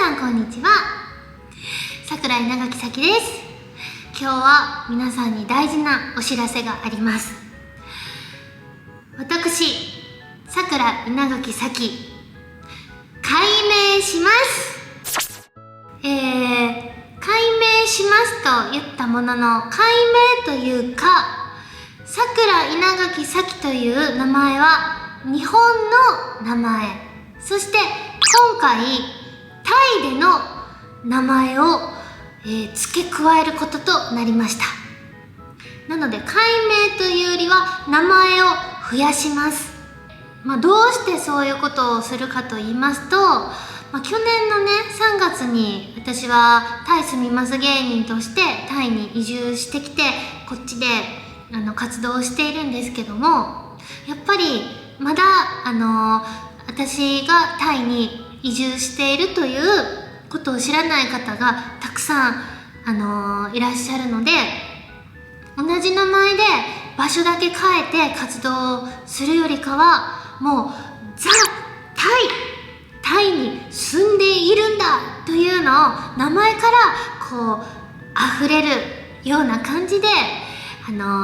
さんこんにちは。桜井長木咲です。今日は皆さんに大事なお知らせがあります。私、桜井長木咲、改名します。改名しますと言ったものの、改名というか、桜井長木咲という名前は日本の名前、そして今回タイでの名前を、付け加えることとなりました。なので改名というよりは名前を増やします。どうしてそういうことをするかと言いますと、去年のね3月に私はタイ住みます芸人としてタイに移住してきて、こっちで活動をしているんですけども、やっぱりまだ私がタイに移住しているということを知らない方がたくさん、いらっしゃるので、同じ名前で場所だけ変えて活動するよりかは、もうザ・タイに住んでいるんだというのを名前からこう溢れるような感じで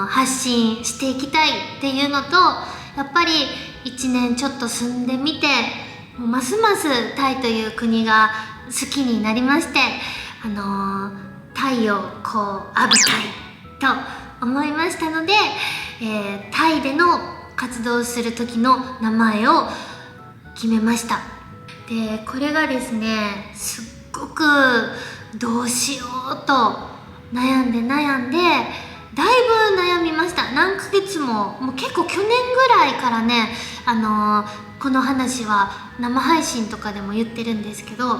発信していきたいっていうのと、やっぱり1年ちょっと住んでみて、ますますタイという国が好きになりまして、タイをこう浴びたいと思いましたので、タイでの活動する時の名前を決めました。で、これがですね、すっごくどうしようと悩んでだいぶ悩みました。何ヶ月も、もう結構去年ぐらいからね、この話は生配信とかでも言ってるんですけど、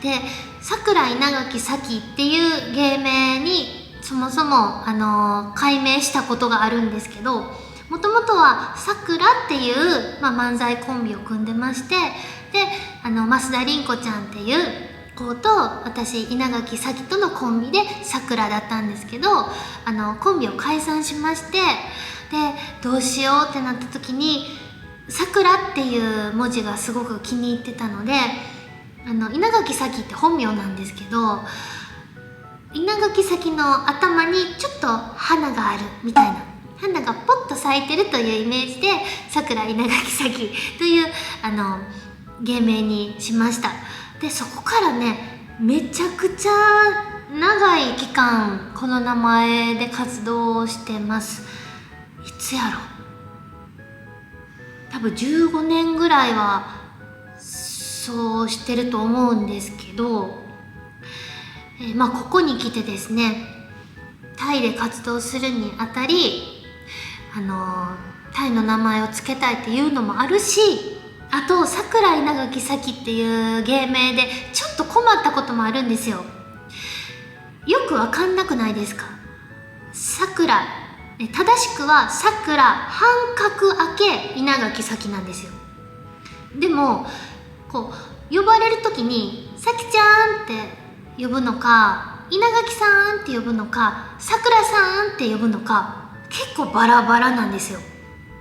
で、桜井長木咲っていう芸名にそもそも改名したことがあるんですけど、もともとは桜っていう、漫才コンビを組んでまして、で増田凛子ちゃんっていう子と私稲垣咲とのコンビで桜だったんですけど、コンビを解散しまして、でどうしようってなった時に桜っていう文字がすごく気に入ってたので、稲垣咲って本名なんですけど、稲垣咲の頭にちょっと花があるみたいな、花がポッと咲いてるというイメージで桜稲垣咲という芸名にしました。でそこからね、めちゃくちゃ長い期間この名前で活動をしてます。いつやろ、多分15年ぐらいはそうしてると思うんですけど、ここに来てですね、タイで活動するにあたりタイの名前を付けたいっていうのもあるし、あと桜井長木咲っていう芸名でちょっと困ったこともあるんですよ。よくわかんなくないですか？桜、正しくは桜半角明け稲垣咲なんですよ。でもこう呼ばれる時に咲ちゃんって呼ぶのか、稲垣さんって呼ぶのか、桜さんって呼ぶのか、結構バラバラなんですよ。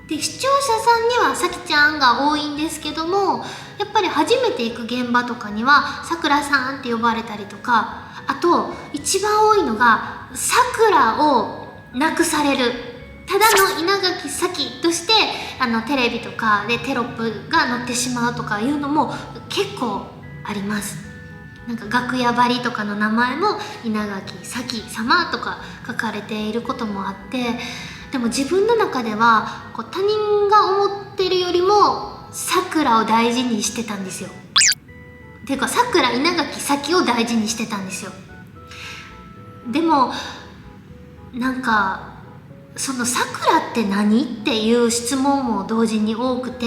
で、視聴者さんにはさきちゃんが多いんですけども、やっぱり初めて行く現場とかにはさくらさんって呼ばれたりとか、あと一番多いのがさくらをなくされる、ただの稲垣咲としてテレビとかでテロップが載ってしまうとかいうのも結構あります。なんか楽屋張りとかの名前も稲垣咲様とか書かれていることもあって、でも自分の中では他人が思ってるよりも桜を大事にしてたんですよ。っていうか桜稲垣咲を大事にしてたんですよ。でもなんかその桜って何っていう質問も同時に多くて、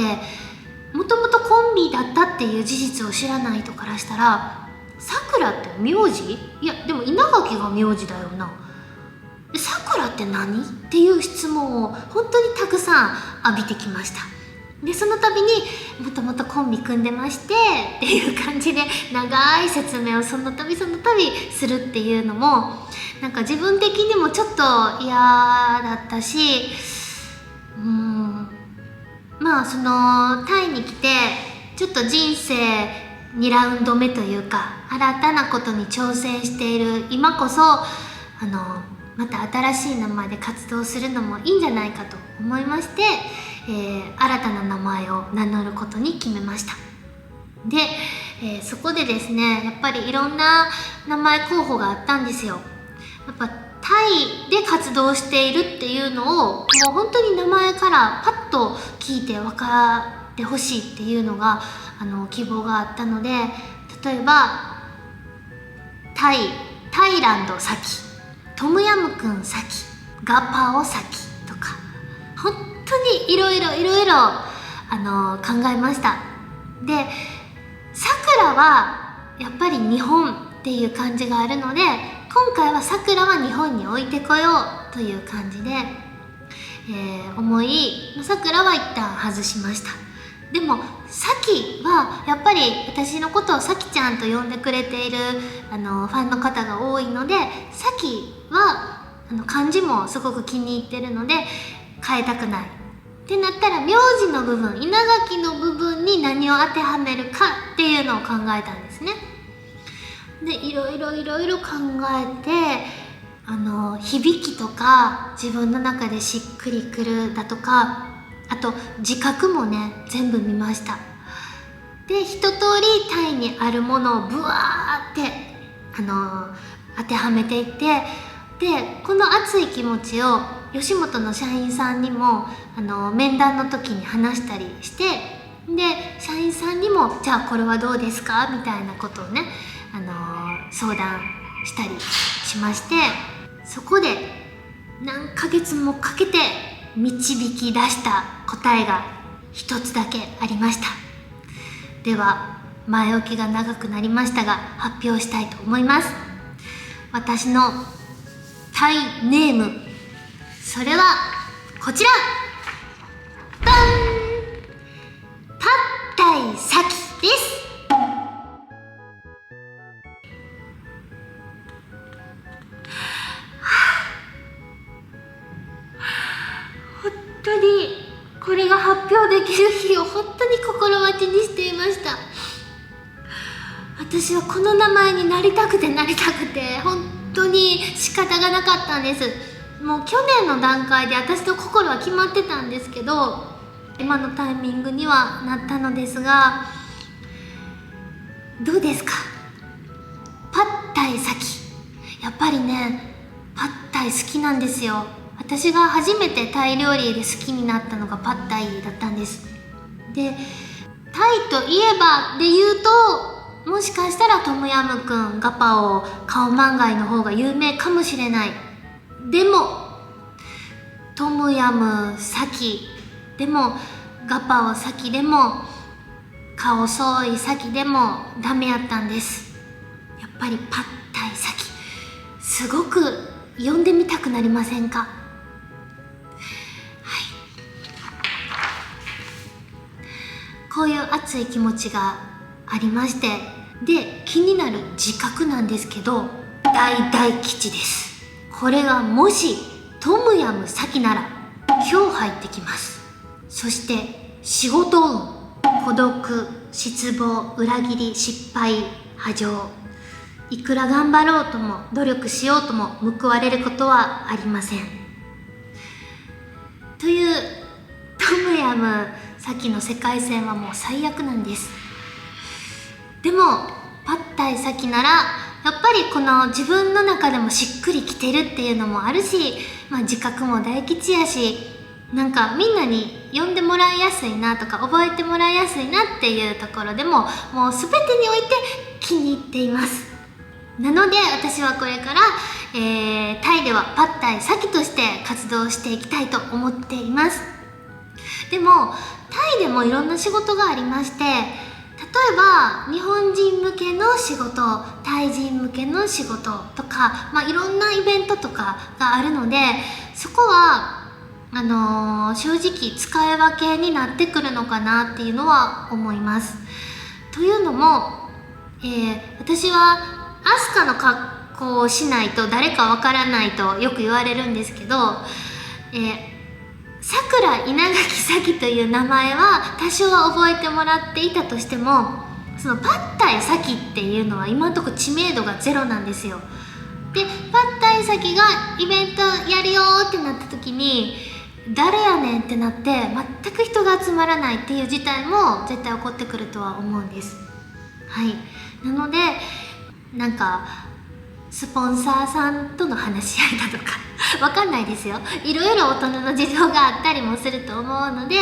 もともとコンビだったっていう事実を知らない人からしたら、桜って名字？いやでも稲垣が名字だよな、桜って何？っていう質問を本当にたくさん浴びてきました。でその度にもともとコンビ組んでましてっていう感じで長い説明をその度するっていうのも、なんか自分的にもちょっと嫌だったし、そのタイに来てちょっと人生2ラウンド目というか、新たなことに挑戦している今こそまた新しい名前で活動するのもいいんじゃないかと思いまして、新たな名前を名乗ることに決めました。で、そこでですね、やっぱりいろんな名前候補があったんですよ。やっぱタイで活動しているっていうのをもう本当に名前からパッと聞いて分かってほしいっていうのが希望があったので、例えばタイランドサキ、トムヤムクンサキ、ガパオサキとか、本当にいろいろ考えました。で、さくらはやっぱり日本っていう感じがあるので、今回はさくらは日本に置いてこようという感じで、思い、さくらは一旦外しました。でもさきはやっぱり私のことをさきちゃんと呼んでくれているファンの方が多いので、さきは漢字もすごく気に入ってるので変えたくないってなったら、名字の部分、稲垣の部分に何を当てはめるかっていうのを考えたんですね。で、いろいろ考えて、響きとか自分の中でしっくりくるだとか、あと字画もね全部見ました。で、一通りタイにあるものをブワーって当てはめていって、でこの熱い気持ちを吉本の社員さんにも面談の時に話したりして、で社員さんにもじゃあこれはどうですかみたいなことをね相談したりしまして、そこで何ヶ月もかけて導き出した答えが一つだけありました。では前置きが長くなりましたが発表したいと思います。私のタイネーム、それはこちら、バン、パッタイサキです。本当にこれが発表できる日を本当に心待ちにしていました。私はこの名前になりたくて本当に仕方がなかったんです。もう去年の段階で私の心は決まってたんですけど、今のタイミングにはなったのですが、どうですか？パッタイサキ、やっぱりねパッタイ好きなんですよ。私が初めてタイ料理で好きになったのがパッタイだったんです。で、タイといえばで言うと、もしかしたらトムヤムクン、ガパオ、カオマンガイの方が有名かもしれない。でもトムヤムサキでもガパオサキでもカオソイサキでもダメやったんです。やっぱりパッタイサキ、すごく呼んでみたくなりませんか？こういう熱い気持ちがありまして、で気になる字画なんですけど、大吉です。これがもしトムヤムサキなら今日入ってきます。そして仕事運、孤独、失望、裏切り、失敗、波状、いくら頑張ろうとも努力しようとも報われることはありませんというトムヤムサキの世界線はもう最悪なんです。でもパッタイサキならやっぱりこの自分の中でもしっくりきてるっていうのもあるし、自覚も大吉やし、なんかみんなに呼んでもらいやすいなとか覚えてもらいやすいなっていうところでももう全てにおいて気に入っています。なので私はこれから、タイではパッタイサキとして活動していきたいと思っています。でもタイでもいろんな仕事がありまして、例えば日本人向けの仕事、タイ人向けの仕事とか、いろんなイベントとかがあるので、そこは正直使い分けになってくるのかなっていうのは思います。というのも、私はアスカの格好をしないと誰かわからないとよく言われるんですけど、さくら稲垣咲という名前は多少は覚えてもらっていたとしても、そのパッタイサキっていうのは今のところ知名度がゼロなんですよ。でパッタイサキがイベントやるよってなった時に誰やねんってなって全く人が集まらないっていう事態も絶対起こってくるとは思うんです。はい、なのでなんかスポンサーさんとの話し合いだとかわかんないですよ、いろいろ大人の事情があったりもすると思うので、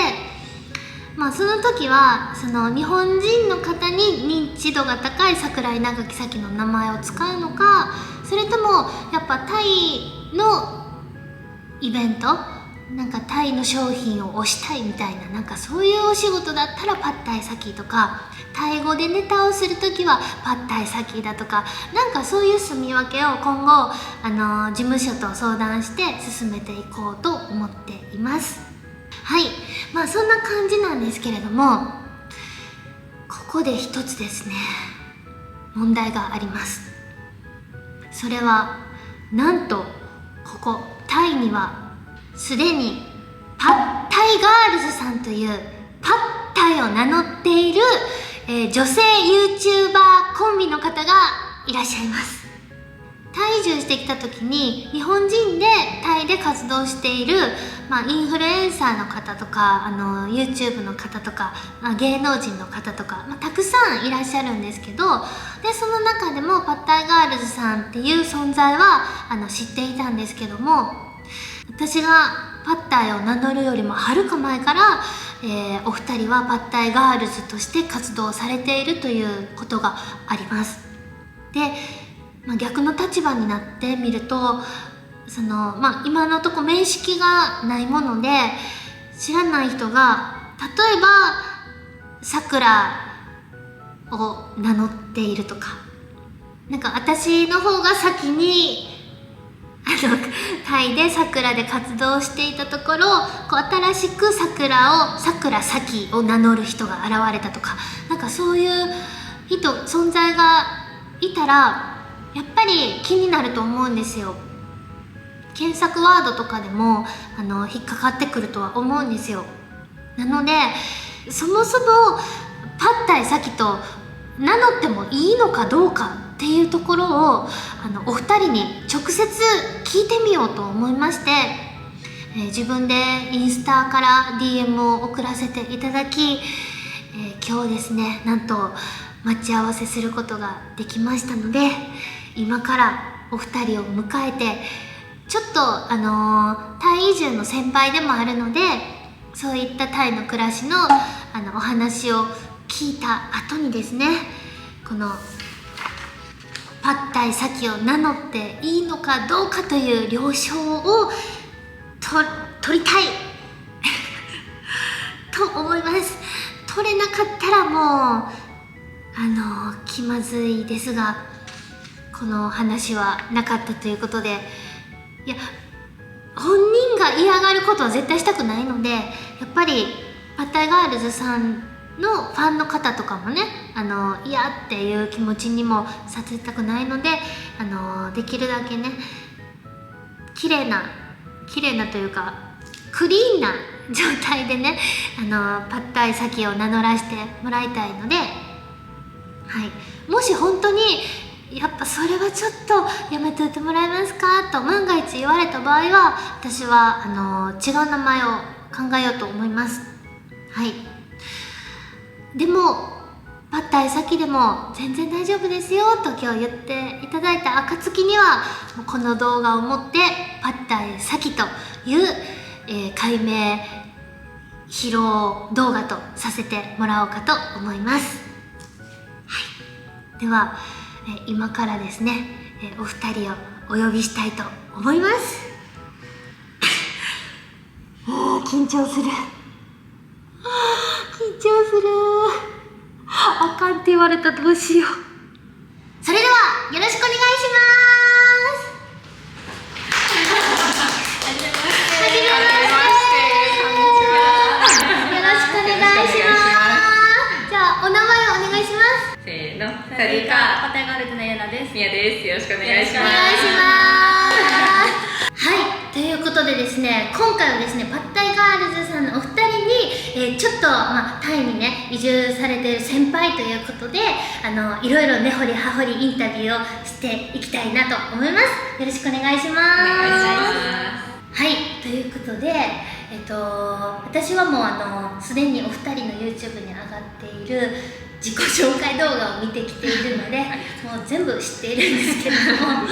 その時はその日本人の方に認知度が高い桜井長木咲の名前を使うのか、それともやっぱタイのイベント、なんかタイの商品を推したいみたいな、なんかそういうお仕事だったらパッタイサキとか、タイ語でネタをする時はパッタイサキだとか、なんかそういう住み分けを今後事務所と相談して進めていこうと思っています。はい、そんな感じなんですけれども、ここで一つですね、問題があります。それはなんとここタイにはすでにパッタイガールズさんというパッタイを名乗っている、女性 YouTuber コンビの方がいらっしゃいます。タイ移住してきた時に日本人でタイで活動している、インフルエンサーの方とかYouTube の方とか、芸能人の方とか、たくさんいらっしゃるんですけど、でその中でもパッタイガールズさんっていう存在は知っていたんですけども、私がパッタイを名乗るよりもはるか前から、お二人はパッタイガールズとして活動されているということがあります。で逆の立場になってみると、今のとこ面識がないもので知らない人が例えばさくらを名乗っているとか、なんか私の方が先にタイでさくらで活動していたところ、新しくさくらさきを名乗る人が現れたとか、なんかそういう存在がいたらやっぱり気になると思うんですよ。検索ワードとかでも引っかかってくるとは思うんですよ。なのでそもそもパッタイサキと名乗ってもいいのかどうかっていうところをお二人に直接聞いてみようと思いまして、自分でインスタから DM を送らせていただき、今日ですね、なんと待ち合わせすることができましたので、今からお二人を迎えて、ちょっとタイ移住の先輩でもあるので、そういったタイの暮らしのお話を聞いた後にですね、このパッタイサキを名乗っていいのかどうかという了承を取りたいと思います。取れなかったらもう気まずいですが、この話はなかったということで、いや本人が嫌がることは絶対したくないので、やっぱりパッタイガールズさんのファンの方とかもね、嫌っていう気持ちにもさせたくないので、できるだけね綺麗なというかクリーンな状態でね、パッタイサキを名乗らせてもらいたいので、はい、もし本当にやっぱそれはちょっとやめといてもらえますかと万が一言われた場合は、私は違う名前を考えようと思います。はい、でもパッタイサキでも全然大丈夫ですよと今日言っていただいた暁には、この動画をもってパッタイサキという、改名披露動画とさせてもらおうかと思います。はい、では今からですね、お二人をお呼びしたいと思います。緊張する。あかんって言われたらどうしよう。それではよろしくお願いします。はじめまして。よろしくお願いします。じゃあお名前をお願いします。せーの、サワディーカー、パッタイガールズのゆなです。みやです。よろしくお願いします。お願いします。はい、ということでですね、今回はですね、パッタイガールズさんのお二人に、ちょっと、タイにね移住されている先輩ということでいろいろ根掘り葉掘りインタビューをしていきたいなと思います。よろしくお願いします。お願いしまはい、ということで、私はもうすでにお二人の YouTube に上がっている自己紹介動画を見てきているのでもう全部知っているんですけれども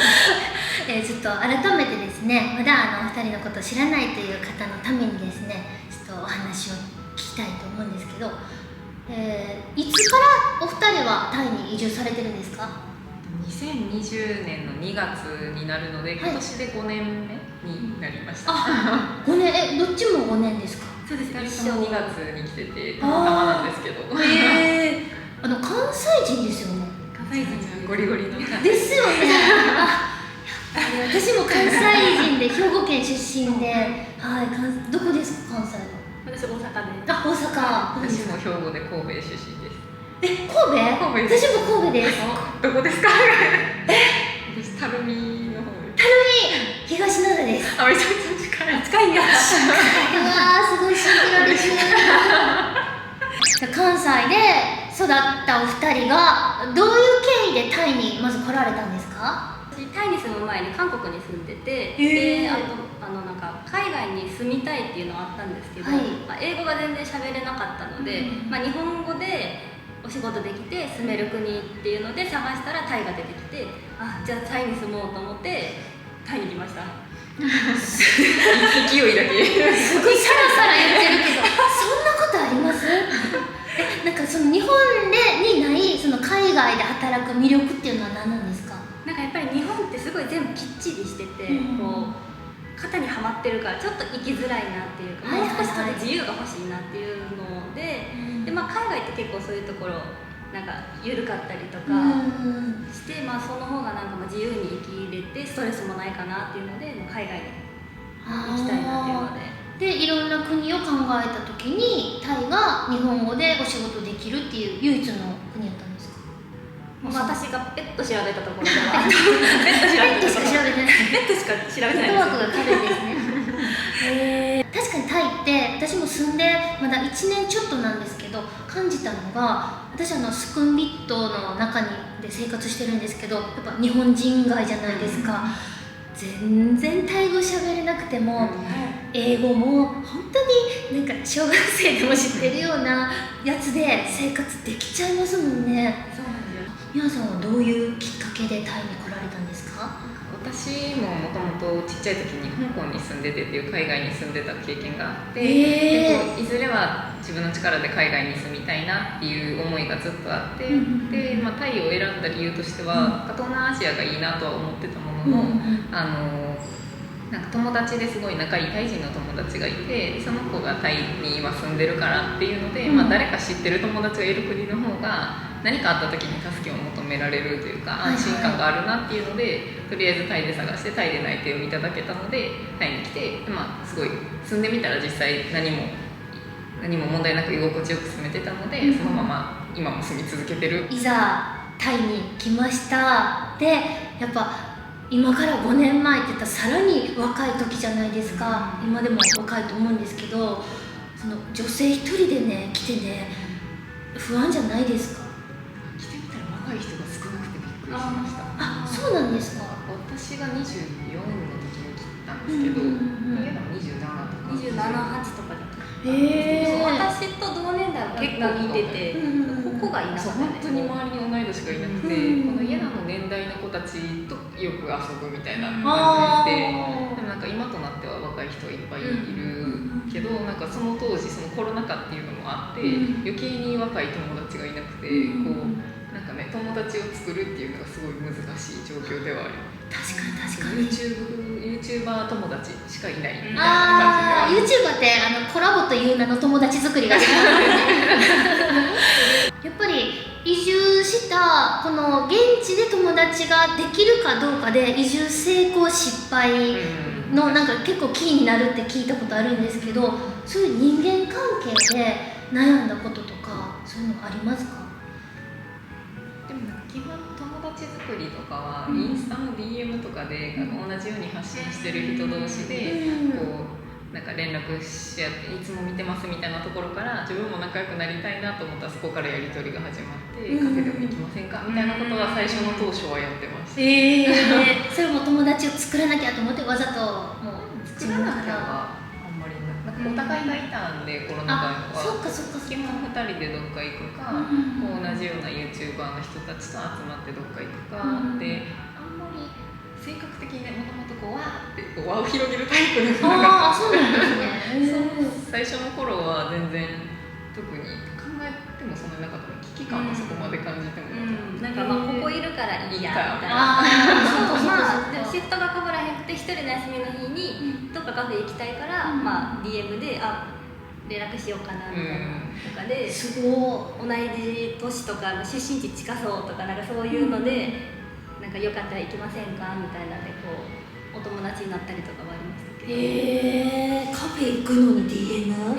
ちょっと改めてですね、まだお二人のことを知らないという方のためにですね、ちょっとお話を聞きたいと思うんですけど、いつからお二人はタイに移住されてるんですか？2020年の2月になるので、今年で5年目になりました。あ、5年、どっちも5年ですか？そうです、2人とも2月に来てて、たまたまなんですけど。関西人ですよね。関西人ゴリゴリの。ですよね。私も関西人で兵庫県出身で、はい、どこですか関西は？私大阪で。あ、大阪。私も兵庫で神戸出身です。神戸？神戸です。私も神戸です。どこですか？私垂水の方です。垂水、東灘です。あ、めちゃめちゃ近い。近いんだ。うわー、すごいシンクロですね。関西で育ったお二人がどういう経緯でタイにまず来られたんですか？私タイに住む前に韓国に住んでて、であとなんか海外に住みたいっていうのはあったんですけど、はい英語が全然喋れなかったので、日本語でお仕事できて住める国っていうので探したらタイが出てきて、じゃあタイに住もうと思ってタイに来ました。勢いだけ。すごいサラサラ言ってるけど、そんなことあります？なんかその日本にないその海外で働く魅力っていうのは何なんですか？なんかやっぱり日本ってすごい全部きっちりしてて、こう型にはまってるからちょっと生きづらいなっていうか、もう少しちょっと自由が欲しいなっていうので、海外って結構そういうところなんか緩かったりとかして、その方がなんか自由に生きれてストレスもないかなっていうので、海外に行きたいなっていうので。で、いろんな国を考えた時にタイが日本語でお仕事できるっていう唯一の国だったんですか？私がペット調べたところではペットしか調べてない。ペットしか調べてない。フットワークが軽いですね。確かにタイって私も住んでまだ1年ちょっとなんですけど感じたのが、私スクンビットの中で生活してるんですけど、やっぱ日本人街じゃないですか。全然タイ語喋れなくても、英語も本当になんか小学生でも知ってるようなやつで生活できちゃいますもんね。そうなんですよ。皆さんはどういうきっかけでタイに来られたんですか？私ももともとちっちゃい時に香港に住んでてっていう海外に住んでた経験があって、いずれは自分の力で海外に住みたいなっていう思いがずっとあって、で、タイを選んだ理由としては、東南アジアがいいなとは思ってたものの、なんか友達ですごい仲いいタイ人の友達がいて、その子がタイに今住んでるからっていうので、誰か知ってる友達がいる国の方が何かあった時に助けを求められるというか安心感があるなっていうので、とりあえずタイで探してタイで内定をいただけたのでタイに来て、すごい住んでみたら実際何も問題なく居心地よく住めてたので、そのまま今も住み続けてる。いざタイに来ましたで、やっぱ今から5年前って言ったらさらに若い時じゃないですか。今でも若いと思うんですけど、その女性一人でね来てね不安じゃないですか？来てみたら若い人が少なくてびっくりしました。そうなんですか？私が24の時に来たんですけど、家が27とか27、8とかだった。私と同年代は結構似てて、ここがいなかったね。本当に周りに同い年がいなくて、この家なの年代の子たちとよく遊ぶみたいな感じで、でもなんか今となっては若い人はいっぱいいるけど、なんかその当時そのコロナ禍っていうのもあって、余計に若い友達がいなくて、こうなんかね、友達を作るっていうのがすごい難しい状況ではあります。確かに YouTuber 友達しかいないみたいな感じで。YouTuber ってコラボという名の友達作りができるやっぱり移住したこの現地で友達ができるかどうかで移住成功失敗のなんか結構キーになるって聞いたことあるんですけど、そういう人間関係で悩んだこととかそういうのありますか？でもなんか基本友達作りとかはインスタの DM とかで同じように発信してる人同士でこうなんか連絡し合っていつも見てますみたいなところから自分も仲良くなりたいなと思ったらそこからやり取りが始まって、カフェでも行きませんかみたいなことは最初の当初はやってました。それも友達を作らなきゃと思ってわざともう作らなきゃはあんまりなんかお互いがいたんで、コロナ禍はそっかそっか基本2人でどっか行くか、同じような YouTuber の人たちと集まってどっか行くか、であんまり性格的にね、もともとこうわーってこう輪を広げるタイプでもなかった。そうなんですね。最初の頃は全然特に考えてもそんなになかったの。危機感はそこまで感じてもなかった。なんかまあここいるからいいやみたいな。まあでもシフトが被らへんくて一人の休みの日にどっかカフェ行きたいから、まあ DM で連絡しようかなみたいなとかで、すご同じ年とか出身地近そうとかなんかそういうので、なんかよかったら行きませんかみたいなんでこうお友達になったりとかはありましたけど。カフェ行くのに DM？ もう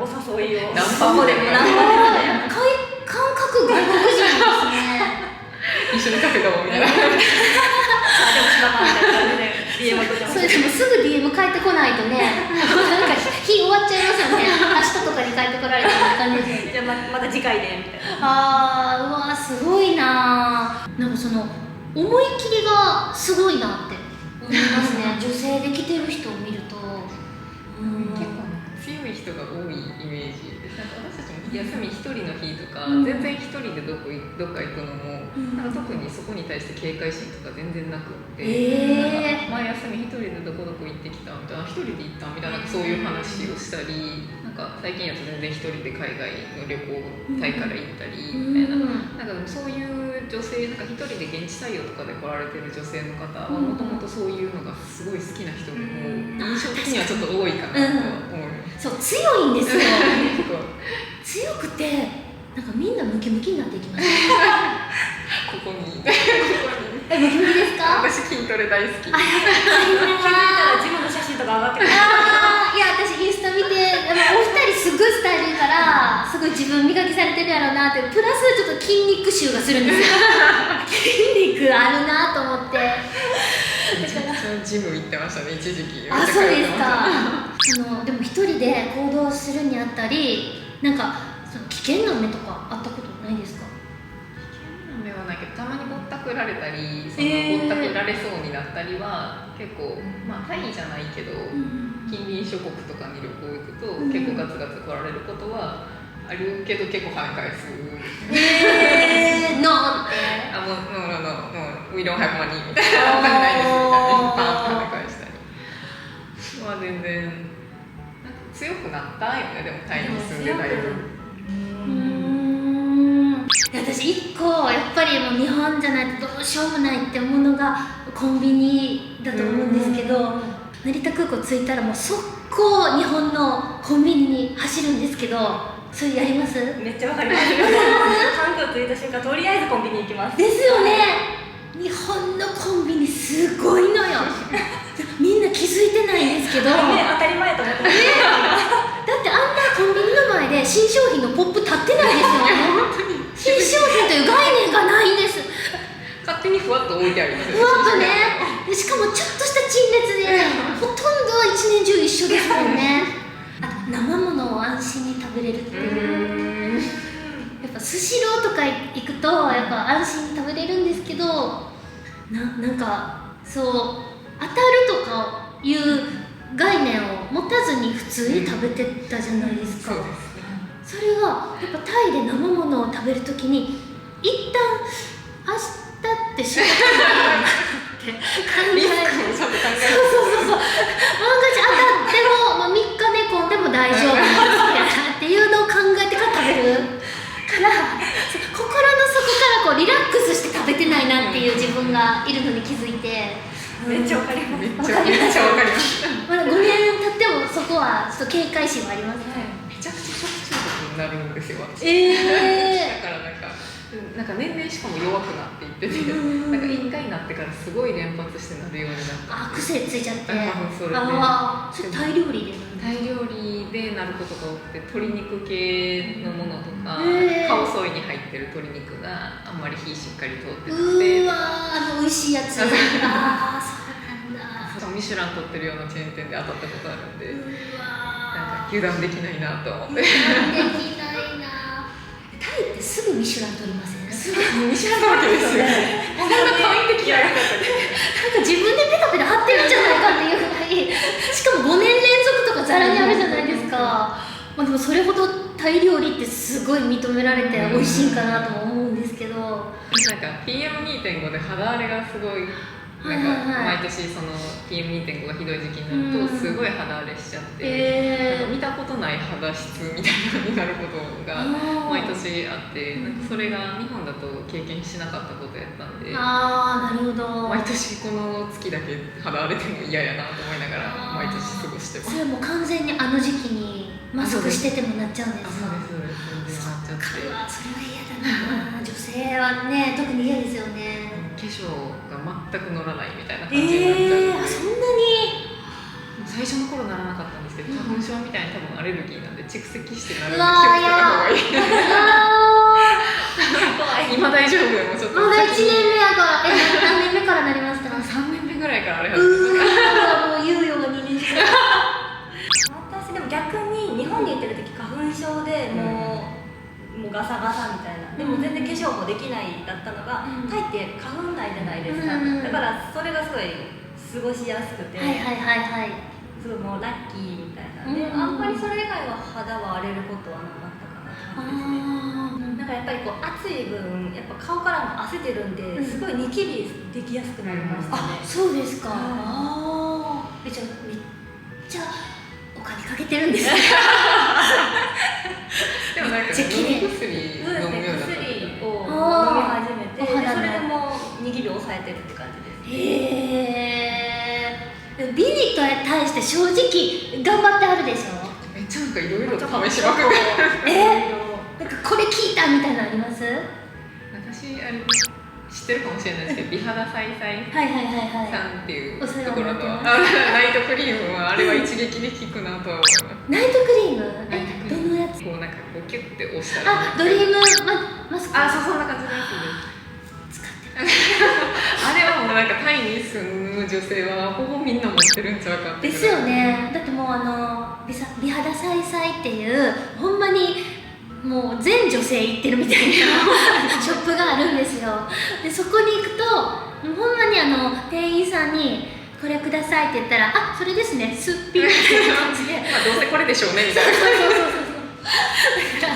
お誘いをナンパもでも感覚外国人なんですね。一緒にカフェだもんみたいな。でも島間みたいな感じで DM 送ってました。そうですもうすぐ DM 返ってこないとね、なんか日終わっちゃいますよね。明日とかに帰ってこられたら感じですよね。じゃあまた次回でみたいな。うわすごいな。なんかその思い切りがすごいなって思いますね。女性で来てる人を見ると、結構強い人が多いイメージで、なんか私たちも休み一人の日とか、全然一人でどっか行くのも、なんか特にそこに対して警戒心とか全然なくって、なんか前休み一人でどこどこ行ってきたみたいな、一人で行ったみたいな、そういう話をしたり、なんか最近やと全然一人で海外の旅行タイから行ったりみたいな、なんかそういう女性、なんか一人で現地採用とかで来られてる女性の方はもともとそういうのがすごい好きな人も印象的にはちょっと多いかなと思います。そう強いんですよ。強くてなんかみんなムキムキになっていきます。ここにムキムキですか？私筋トレ大好き。気づいたらジムの写真とか上がってくる。いや私インスタ見て、お二人すごいスタイルいいからすごい自分磨きされてるやろうなって、プラスちょっと筋肉臭がするんですよ。筋肉あるなと思って。めちゃくちゃジム行ってましたね、一時期。そうですか。でも一人で行動するにあたり、なんかその危険な目とかあったことないですか？危険な目はないけど、たまにぼったくられたり、そのぼったくられそうになったりは結構、まあタイじゃないけど、近隣諸国とかに旅行行くと、結構ガツガツ来られることはあるけど、結構跳ね返す。ノーって。もう We don't have money みたいな、お金ないですみたいな、パンって跳ね返したり。まあ全然なんか強くなったよね、でもタイに住んでたり。私一個やっぱりもう日本じゃないとどうしようもないって思うのがコンビニだと思うんですけど、成田空港着いたらもう速攻日本のコンビニに走るんですけど、それやります？めっちゃわかります。韓国着いた瞬間とりあえずコンビニ行きます。ですよね。日本のコンビニすごいのよ。みんな気づいてないんですけど、当たり前と思ってます。だってあんなコンビニの前で新商品のポップ立ってないですよね。新商品という概念がないんです。勝手にふわっと置いてありますよ。ふわっとね。でしかもちょっとした陳列でほとんどは一年中一緒ですもんね。あと生ものを安心に食べれるっていう。やっぱスシローとか行くとやっぱ安心に食べれるんですけど、なんかそう当たるとかいう概念を持たずに普通に食べてたじゃないですか。それがやっぱタイで生ものを食べるときに一旦明日って仕事になるって考える。リスクをちゃんと考える。そう万が一当たっても、3日寝込んでも大丈夫っていうのを考えてから食べるから、心の底からこうリラックスして食べてないなっていう自分がいるのに気づいて、めっちゃわかります。めっちゃわかります。まだ5年経ってもそこはちょっと警戒心はありますね。めちゃくちゃ食中毒になるんですよ、私。だからなんか年々しかも弱くなっていってて、なんか1回になってからすごい連発してなるようになって。癖ついちゃって。それタイ料理でタイ料理でなることが多くて、鶏肉系のものとか、カオソイに入ってる鶏肉があんまり火しっかり通ってなくて、美味しいやつ。そうなんだ。ミシュラン取ってるようなチェーン店で当たったことあるんで、うわなんか油断できないなと思って。できないな。タイってすぐミシュラン取りません？ミシュランだらけですよね。こんな簡易的やり方で。なんか自分でペタペタ貼ってるんじゃないかっていうぐらい、しかも5年連続とかざらにあるじゃないですか。まあでもそれほどタイ料理ってすごい認められて美味しいんかなとも思うんですけど、なんか PM2.5 で肌荒れがすごい、なんか毎年その PM2.5 がひどい時期になるとすごい肌荒れしちゃって、なんか見たことない肌質みたいなのになることが毎年あって、なんかそれが日本だと経験しなかったことやったんで、ああなるほど。毎年この月だけ肌荒れても嫌やなと思いながら毎年過ごしてます。それはもう完全にあの時期にマスクしててもなっちゃうんですか？そうですそうです、全然なっちゃって。うわそれは嫌だな。女性はね特に嫌ですよね。化粧が全く乗らないみたいな感じになっちゃって、そんなに最初の頃ならなかったんですけど、花粉症みたいに多分アレルギーなんで蓄積してなるんで気をつけうわた方がいい。怖い。今大丈夫でもちょっとまだ1年目やから何年目からなりました？3年目ぐらいからあれ始めた。もう猶予が2年しか。私でも逆に日本に行ってる時花粉症でもうガサガサみたいな、でも全然化粧もできないだったのが、タイって花粉ないじゃないですか、だからそれがすごい過ごしやすくて、はいはいはいはい。すごいもうラッキーみたいなで、あんまりそれ以外は肌は荒れることはなかったかなって感じですね。なんかやっぱりこう暑い分やっぱ顔からも汗出るんで、すごいニキビできやすくなりましたね。そうですか。ああ。じゃあめっちゃお金かけてるんですね。でもなんか飲み薬飲むようになった。薬を飲み始めて、でそれでもうニキビを抑えてるって感じです。へえ。美に対して正直頑張ってあるでしょ？めっちゃなんかいろいろ試しまくって。なんかこれ聞いたみたいなのあります？私あれ知ってるかもしれないですけど、美肌再々さんっていうところのナイトクリームはあれは一撃で効くなとは思います。ナイトクリーム？どのやつ？こうなんかこうキュッて押したら。ドリームマスク。そうそんな感じのやつです。使ってます。あれはもうなんかタイに住む女性はほぼみんな持ってるんちゃうかってですよね。だってもう美肌再々っていうほんまにもう全女性行ってるみたいなショップがあるんですよ。でそこに行くとほんまに店員さんにこれくださいって言ったら、あ、それですね、すっぴんみたいな感じでまあどうせこれでしょうねみたいな。だか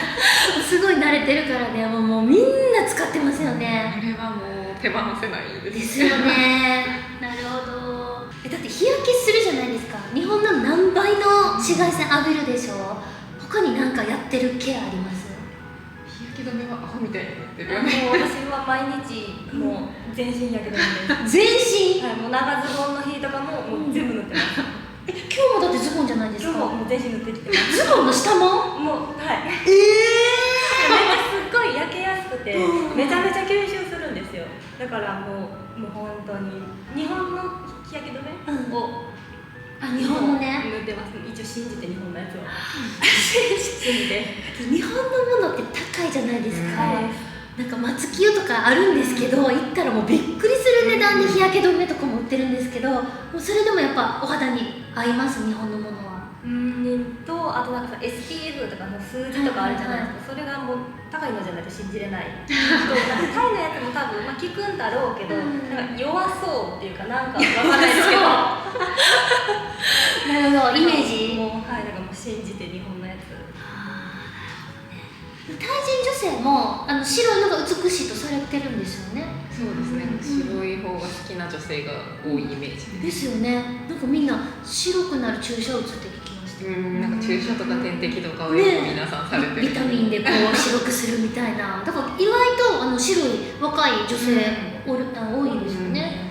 らすごい慣れてるからね、もうみんな使ってますよね。あれはもう手放せないです。ですよね。なるほど。だって日焼けするじゃないですか。日本の何倍の紫外線浴びるでしょ。他に何かやってるケアあります？日焼け止めはアホみたいに塗ってるよね。もう私は毎日もう全身やけどです。全身？はい、もう長ズボンの日とかももう全部塗ってます。今日もだってズボンじゃないですか。今日ももう全身塗ってきてます。ズボンの下も？もうはい。めっちゃすっごい焼けやすくて、めちゃめちゃ吸収するんですよ。だからもう本当に日本の日焼け止めを、日本のね塗ってます。一応信じて日本のやつを信じて。日本のものって高いじゃないですか。なんか松木湯とかあるんですけど、行ったらもうびっくりする値段で日焼け止めとかも売ってるんですけど、もうそれでもやっぱお肌に合います、日本のものは。あとなんかさ SPF とかの数字とかあるじゃないですか、それがもう高いのじゃないと信じれない。なんかタイのやつも多分、効くんだろうけど、なんか弱そうっていうかなんかわかんないですけどなるほど、イメージもうなんかもう信じて日本のやつ。タイ人女性も白いのが美しいとされてるんですよね。そうですね、白い方が好きな女性が多いイメージです。ですよね。なんかみんな白くなる注射を打つって聞きました。なんか注射とか点滴とかをよく皆さんされてる、ビタミンでこう白くするみたいな。だから意外と白い若い女性多いですよね。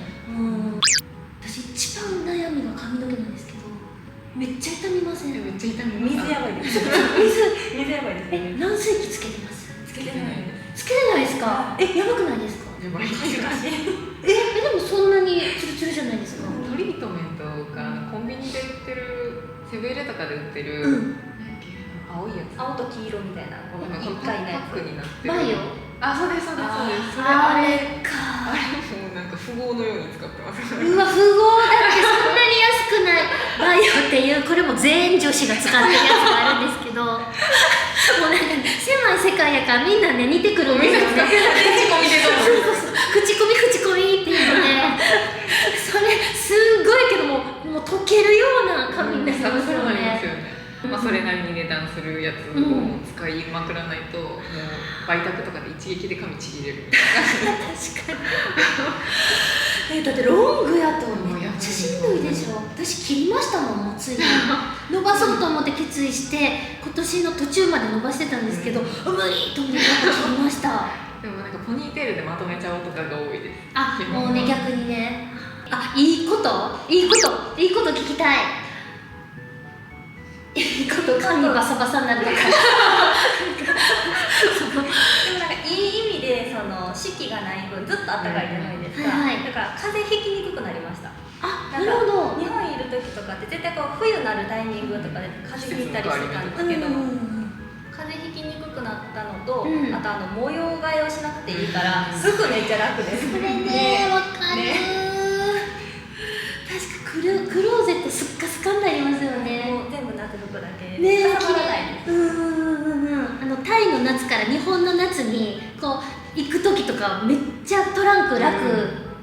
私一番悩みが髪の毛なんですけど、めっちゃ痛みません？めっちゃ痛みます。水やばいです。水やばいですね。軟水器つけてます？つけてないです。つけてないですか？やばくないですか？やばいです。でもそんなにツルツルじゃないですか？トリートメントがコンビニで売ってる、セブンイレとかで売ってる、青いやつ、青と黄色みたいなこの1回のパックになってる。バイオ？そうですそうですそうです。あれか。あれもなんか富豪のように使ってます。うわ、富豪だってそんなにバイオっていうこれも全女子が使ってるやつがあるんですけどもうなんか狭い世界やからみんなね似てくるんですよね。口コミでどうぞ。口コミっていうのねそれすごいけどもう溶けるような髪になりますよなりますよね。ね。まあそれなりに値段するやつを使いまくらないと、もう売宅とかで一撃で髪ちぎれるみたいな。確かにだってロングやとめっちゃしんどいでしょ。私切りましたもん、もうついに伸ばそうと思って決意して今年の途中まで伸ばしてたんですけど、無理と思って切りました。でもなんかポニーテールでまとめちゃおうとかが多いです。あ、もうね逆にね。あ、いいこと聞きたい。いいこと髪バサバサになるとか。でもなんかいい意味でその四季がない分ずっと暖かいじゃないですか、はいはいだから風邪ひきにくくなりました。あ、ななんるかほど。日本にいる時とかって絶対こう冬になるタイミングとかで風邪ひいたりしてたんですけど、風邪ひきにくくなったのと、うんあと模様替えをしなくていいからすぐめっちゃ楽です。それね、わかる。確かクローゼットスッカスカになりますよね。もう全部夏服だけね、かさばらないです。タイの夏から日本の夏にこう行く時とかめっちゃトランク楽、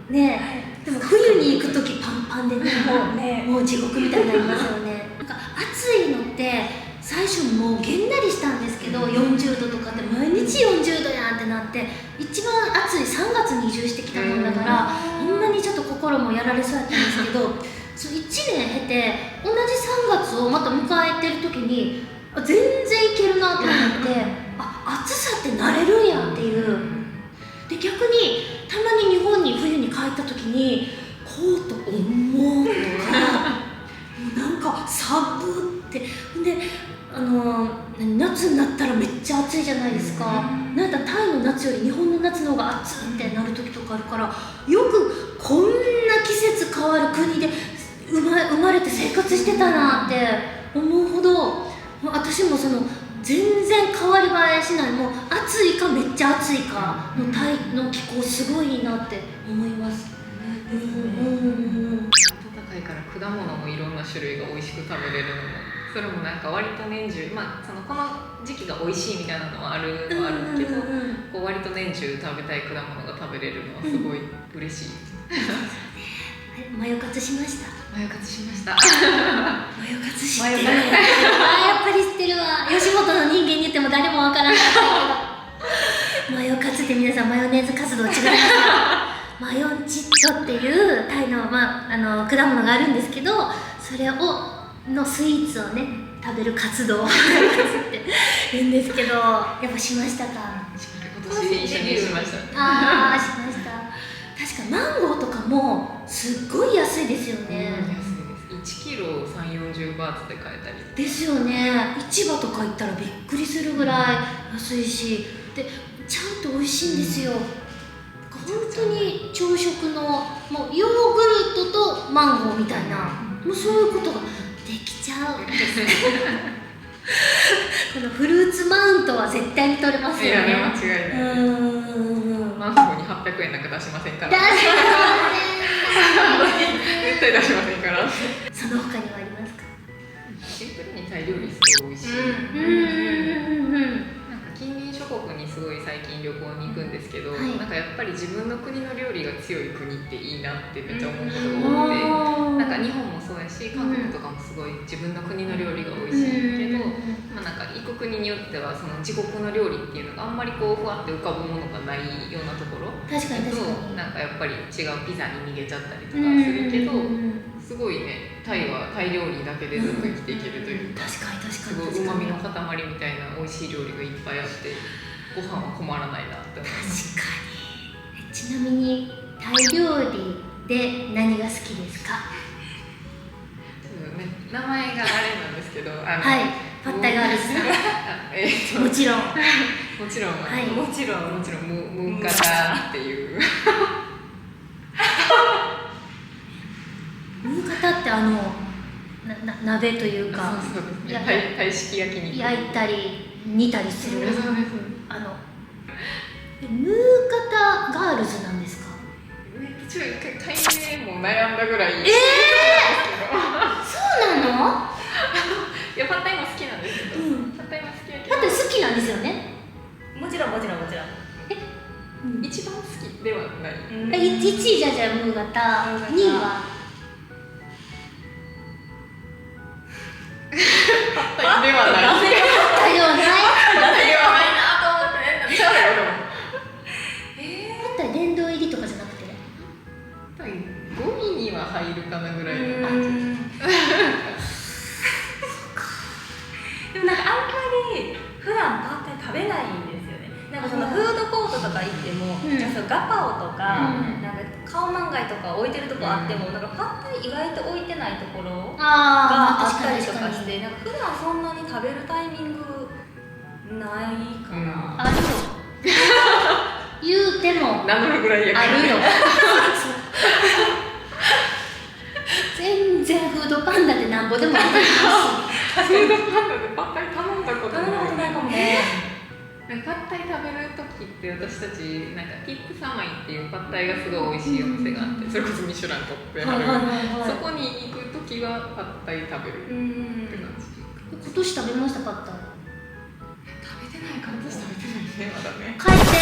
ね。でも冬に行く時パンパンでね、もう地獄みたいになりますよね。なんか暑いのって最初もうげんなりしたんですけど、40度とかって毎日40度やんってなって、一番暑い3月に移住してきたもんだから、ほんまにちょっと心もやられそうやったんですけど、そう1年経て同じ3月をまた迎えてる時に全然いけるなと思って暑さって慣れるんやっていう。で逆にたまに日本に冬に帰った時にコート重とかもうなんか寒ってで夏になったらめっちゃ暑いじゃないですか。なんだタイの夏より日本の夏の方が暑いってなる時とかあるから、よくこんな季節変わる国で生まれて生活してたなって思うほど、私もその全然変わり映えしない、もう暑いかめっちゃ暑いかのタイの気候すごいいいなって思います。暖かいから果物もいろんな種類が美味しく食べれるのも、それもなんか割と年中、この時期が美味しいみたいなのはあるのはあるけど、こう割と年中食べたい果物が食べれるのはすごい嬉しい。マヨカツしました。マヨカツしました。マヨカツ知ってる。やっぱり知ってるわ。吉本の人間に言っても誰もわからなかったけど、マヨカツって皆さんマヨネーズ活動違いますか？マヨンチッドっていうタイの、果物があるんですけど、それをのスイーツをね食べる活動をって言うんですけど、やっぱしましたか？今年一緒にしました。しました。確かマンゴーとかもすっごい安いですよね。安いです。1キロ30-40バーツで買えたりですよね。市場とか行ったらびっくりするぐらい安いし、でちゃんと美味しいんですよ。本当に朝食のもうヨーグルトとマンゴーみたいな、もうそういうことができちゃうんですね。このフルーツマウントは絶対に取れますよね。いや、間違いない。マンゴーに800円なんか出しませんから。出しません。絶対出しませんから。その他にはありますか？シンプルにタイ料理すごい美味しい。近隣諸国にすごい最近旅行に行くんですけど、なんかやっぱり自分の国の料理が強い国っていいなってめっちゃ思うことが多くて、なんか日本もそうやし韓国とかもすごい自分の国の料理が美味しいけど、なんか行く国によってはその自国の料理っていうのがあんまりこうふわって浮かぶものがないようなところだと、なんかやっぱり違うピザに逃げちゃったりとかするけど、すごいね、タイはタイ料理だけでずっと生きていけるというか、すごい旨味の塊みたいな美味しい料理がいっぱいあって、ご飯は困らないなって思います。確かに。ちなみにタイ料理で何が好きですか？名前があれなんですけど、はい、パッタイガールズさん。もちろんムーカタっていうムーカタって鍋というか、タイ式焼き肉焼いたり煮たりする。ムーカタガールズなんですか？タイ名も悩んだぐらい。そうなんない。1位じゃムー型、2位はパッタイではない。パッタイではない。パッタイではないなと思ってちゃうよでも。パッタイ殿堂入りとかじゃなくて、パッタイ5位には入るかなぐらいの感じ。でもなんかあんまり普段パッタイ食べないんですよね。なんかそのフードコートとか行っても、じゃあそのガパオとか、なんかカオマンガイとか置いてるとこあっても、なんかパッタイ意外と置いてないところがあったりとかして、なんか普段そんなに食べるタイミングないかな。あるよ。言うても名乗るぐらいやから。あるよ。全然フードパンダでなんぼでもありますし。フードパンダでパッタイ頼んだことないかもね。パッタイ食べるときって私たちなんかティップサマイっていうパッタイがすごい美味しいお店があって、それこそミシュラン取ってある、そこに行くときはパッタイ食べるって感じ。今年食べましたパッタイ？食べてないから私食べてないねまだね。帰って。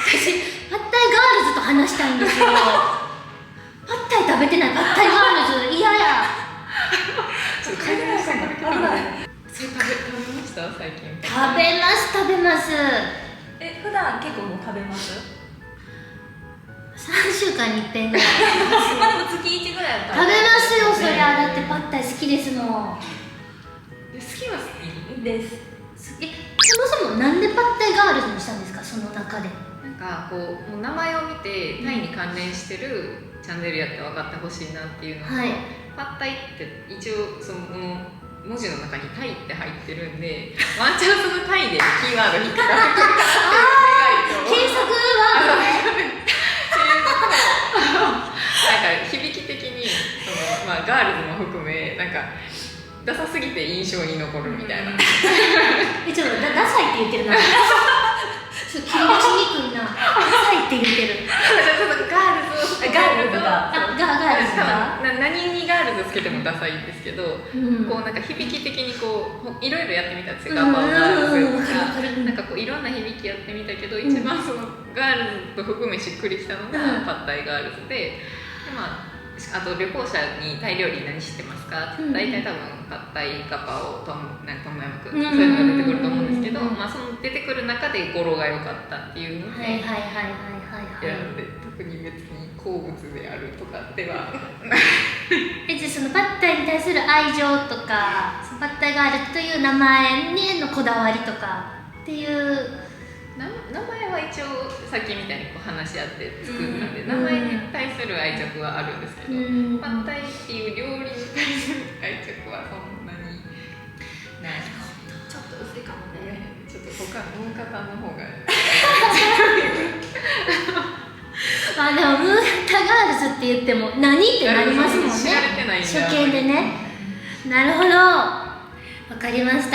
私パッタイガールズと話したいんですよ。パッタイ食べてないパッタイガールズ嫌や。ちょっと帰りましたね。それ食べました最近？食べます。普段結構もう食べます？ 3週間に1遍ぐらい。まあでも月1ぐらいは食べますよ、そりゃ。だってパッタイ好きですもん。好きは好きです。そもそもなんでパッタイガールズにしたんですか、その中で。なんかこうもう名前を見てタイに関連してるチャンネルやって分かってほしいなっていうのと、パッタイって一応その文字の中にタイって入ってるんで、ワンチャンそのタイでキーワード引っかかってくるかっていう願いと検索ワードっていうのと、なんか響き的にその、まあ、ガールズも含めなんかダサすぎて印象に残るみたいな。ちょっとダサいって言ってるな。ちょっと切り出しにくいな。ダサいって言ってる。ガールズが何にガールズつけてもダサいんですけど、こうなんか響き的にこういろいろやってみたんですよ。ガパオガールズとかなんかこういろんな響きやってみたけど、一番そのガールズと含めしっくりきたのがパッタイガールズで、まああと旅行者にタイ料理何知ってますか？大体多分パッタイ、ガパオ、トムヤムクン、そういうのが出てくると思うんですけど、まあその出てくる中で語呂が良かったっていうので選んで、特に別に好物であるとかではじゃあそのパッタイに対する愛情とか、パッタイガールズという名前にのこだわりとかっていう名前は一応さっきみたいにこう話し合って作ったんで、名前に対する愛着はあるんですけど、パッタイっていう料理に対する愛着はそんなにない。ちょっと薄いかもね。ちょっと他の方の方があ、でもムータガールズって言っても何ってなりますもんね。知られてないんだ初見でね。なるほど、わかりました。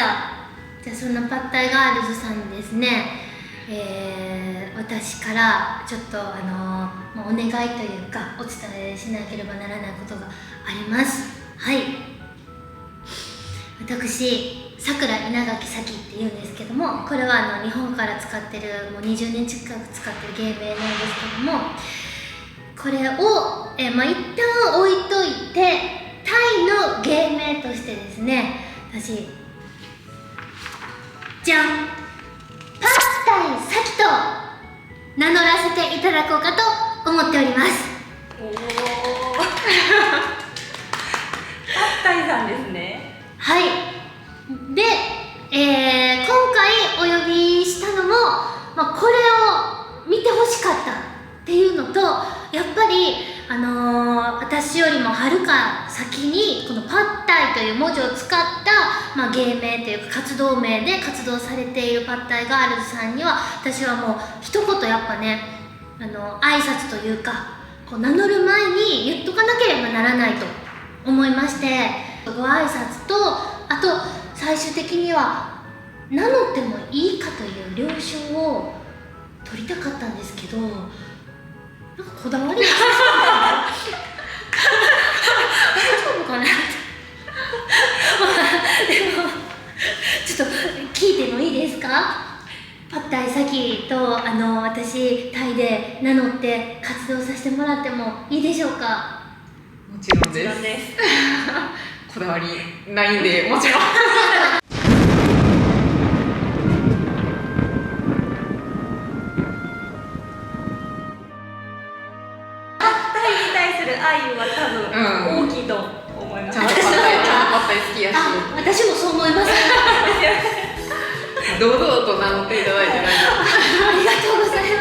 じゃあそんなパッタイガールズさんにですね、私からちょっとお願いというかお伝えしなければならないことがあります。はい、私さくら稲垣咲っていうんですけども、これは日本から使ってるもう20年近く使ってる芸名なんですけども、これを、一旦置いといてタイの芸名としてですね、私じゃん、パッタイ咲と名乗らせていただこうかと思っております。おお。パッタイさんですね。はい。で、今回お呼びしたのも、これを見てほしかったっていうのと、やっぱり私よりもはるか先にこのパッタイという文字を使った、芸名というか活動名で活動されているパッタイガールズさんには、私はもう一言やっぱね、挨拶というかこう名乗る前に言っとかなければならないと思いまして、ご挨拶と、あと最終的には名乗ってもいいかという了承を取りたかったんですけど、なんかこだわりが大丈夫かなってでもちょっと聞いてもいいですか？パッタイ咲咲と私タイで名乗って活動させてもらってもいいでしょうか？もちろんですこだわりないんでもちろんタイに対する愛は多分大きいと思います。ちゃんとパッタイ好きやし、私もそう思います堂々と名乗っていただいて大丈ありがとうございま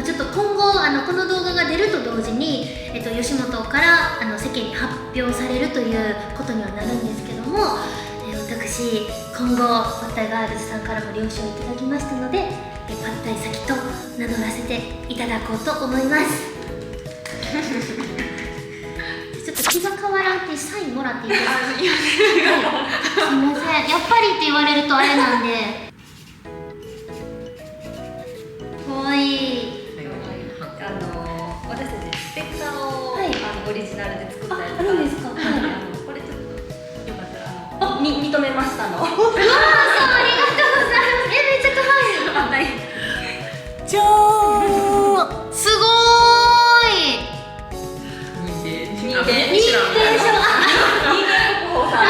すちょっと今後この動画が出ると同時に、吉本から世間に発表されるということにはなるんですけども、私今後パッタイガールズさんからも了承いただきましたので、パッタイ先と名乗らせていただこうと思いますちょっと気が変わらんってサインもらっていいですか？はい、すいません、やっぱりって言われるとあれなんで。かわいい。私たちステッカーを、オリジナルで作ったやつあるんですか？これちょっとよかったら認めましたの。うわー、そう、ありがとうございます。めっちゃ可愛い。すごーい。夫。認定認定証。国宝さん。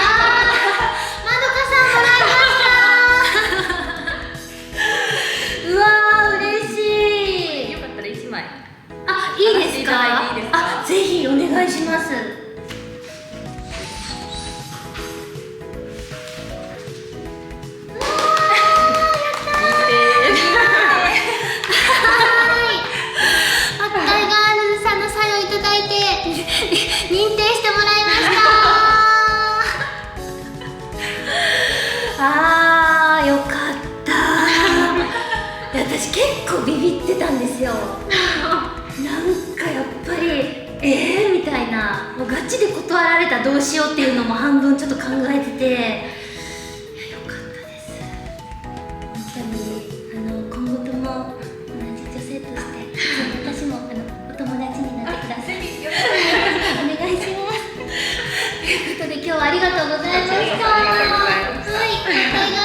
まどかさんもらいましたうわー、嬉しい。よかったら1枚。いいですか？いいですか？ぜひお願いします。パッタイガールズさんのサインをいただいて認定してもらいましたよかったいや私結構ビビってたんですよなんかやっぱりみたいなもうガチで断られたらどうしようっていうのも半分ちょっと考えてていやよかったです本当に今後とも同じ女性として私もお友達になってくださいお願いしますということで今日はありがとうございました。ありがとうございました。はい、パッタイガールズ